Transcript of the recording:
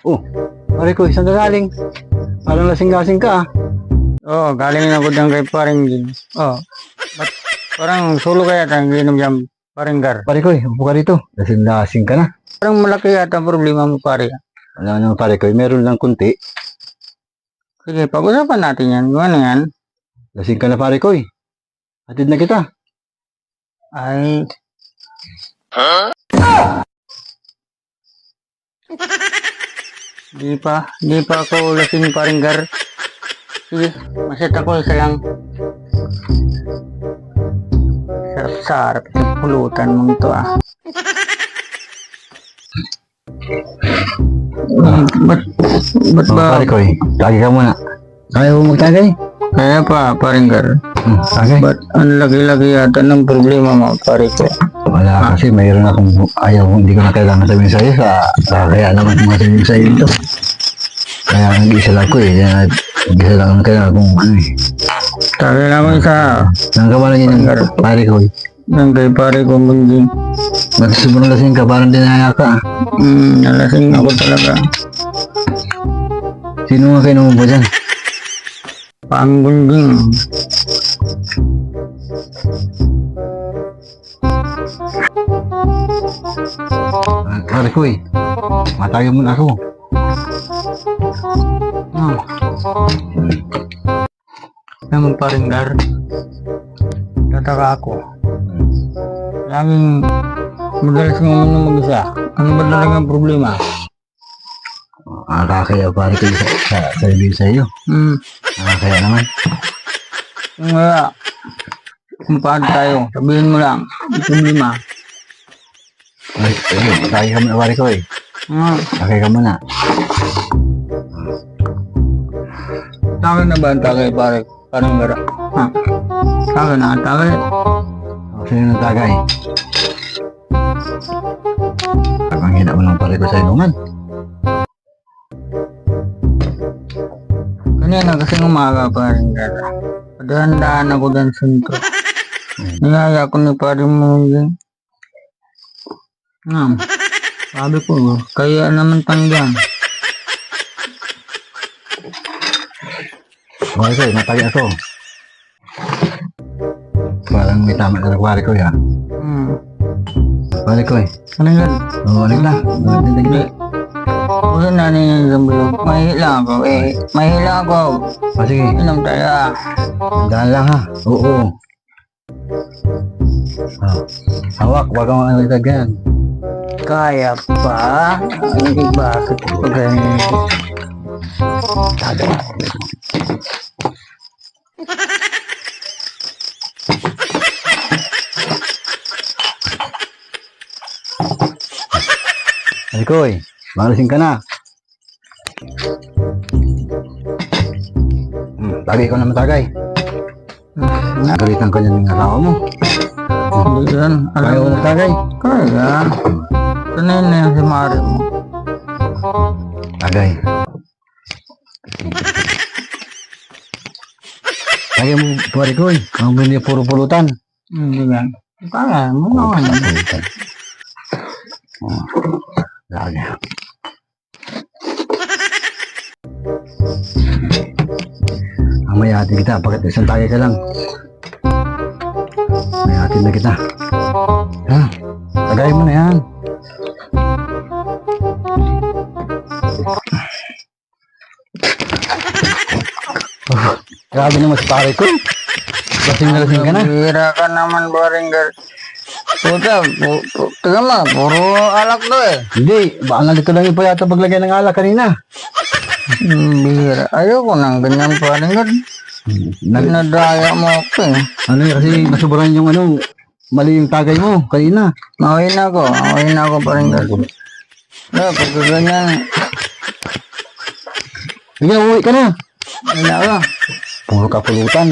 Oh, pare ko, isang galing. Parang lasing-lasing ka ah. Oo, galing na ko dyan kay paring Jing. Oo. Ba't parang solo kaya tayong ginom dyan paring Gar. Pare ko, upo ka rito. Lasing-lasing ka na. Parang malaki yata ang problema mo pare. Wala naman pare ko, meron lang kunti. Sige, pag-usapan natin yan. Ano yan? Lasing ka na pare ko eh. Hatid na kita. Ay... Di pa ako lasing paring Gar. Sige, maset ako isa lang. Sarap-sarap yung pulutan mong to ah. Ba't ba? Pare ko eh, lagi ka muna. Ayaw mo magtagay? Kaya pa, paring Gar. Tagay. Ba't ang lagi-lagi yata ng problema mo, pare ko? Wala kasi mayroon akong ayaw, hindi ko na kailangan sabihin sa'yo kaya naman mga sabihin sa'yo ito. Kaya nag-isa lang ko eh, kaya nag-isa lang ang kailangan kung ano eh. Tagay naman sa Nang kawalan yun ng pare ko eh. ng kay pare ko Bunjing. Ba't sobrang lasing ka, parang dinaya ka ah. Nalasing ako talaga. Sino nga kayo mo dyan? Pang Bunjing. Pare ko eh, matagay muna ako. Naman paring Gar. Tataka ako. Laging madalas ng ulo mag-isa. Ano ba talagang problema? Kaya pare ko sabihin sa'yo. Kaya naman. Kung wala, kung paano tayo, sabihin mo lang, may problema. Tagay ka muna pare ko eh. Tagay ka muna. Tagay na ba ang tagay pare? Parang Gar. Tagay na ang tagay. Sino nang tagay? Ang hina mo lang pare ko sa ilungan. Kanina kasing umaga paring Gar. Padahan-dahan ako dyan sentro. Niyaya ko ni paring Bunjing. Sabi ko, kaya naman tanggan. Pare ko eh, matagay ako. Parang may tama na pare ko ya. Pare ko eh. Ano yan? Oo, ano na? Hindi. Kung na niya yung bilog, mahila ako eh. Mahila ako. Sige, Inom tayo ah. dahan lang ha. Oo. Hawak, wag kang ano ganyan. Kaya pa? Hindi bakit pa ganyan? Pare ko eh, malasing ka na. Tagay ko naman tagay. Nagalitan ko niyan ng asawa mo. Hindi yan. Kaya ko na tagay. Kaya. Sanay na yan si Mari mo. Tagay. Tagay mo, pare ko eh. Ang hindi puro pulutan. Hindi yan. Kaya mo naman. Pulutan. Lagi. May hatid kita, pagkat isang tagay ka lang. May hatid na kita. Ha? Tagay mo na yan. Grabe naman si pare ko. Lasing na lasing ka na. Bira ka naman, paring Gar. Puta, tiga mo, puro alak to eh. Hindi, baka nalito lang yung pa yata paglagay ng alak kanina. Bira. Ayoko nang ganyan, paring Gar. Nadaya mo ako eh. Ano yun, kasi nasuburan yung ano, mali yung tagay mo kanina. Mawin ako, paring Gar. Pag ganyan, Sige, uwi ka na. wala ka. Puro kapulutan.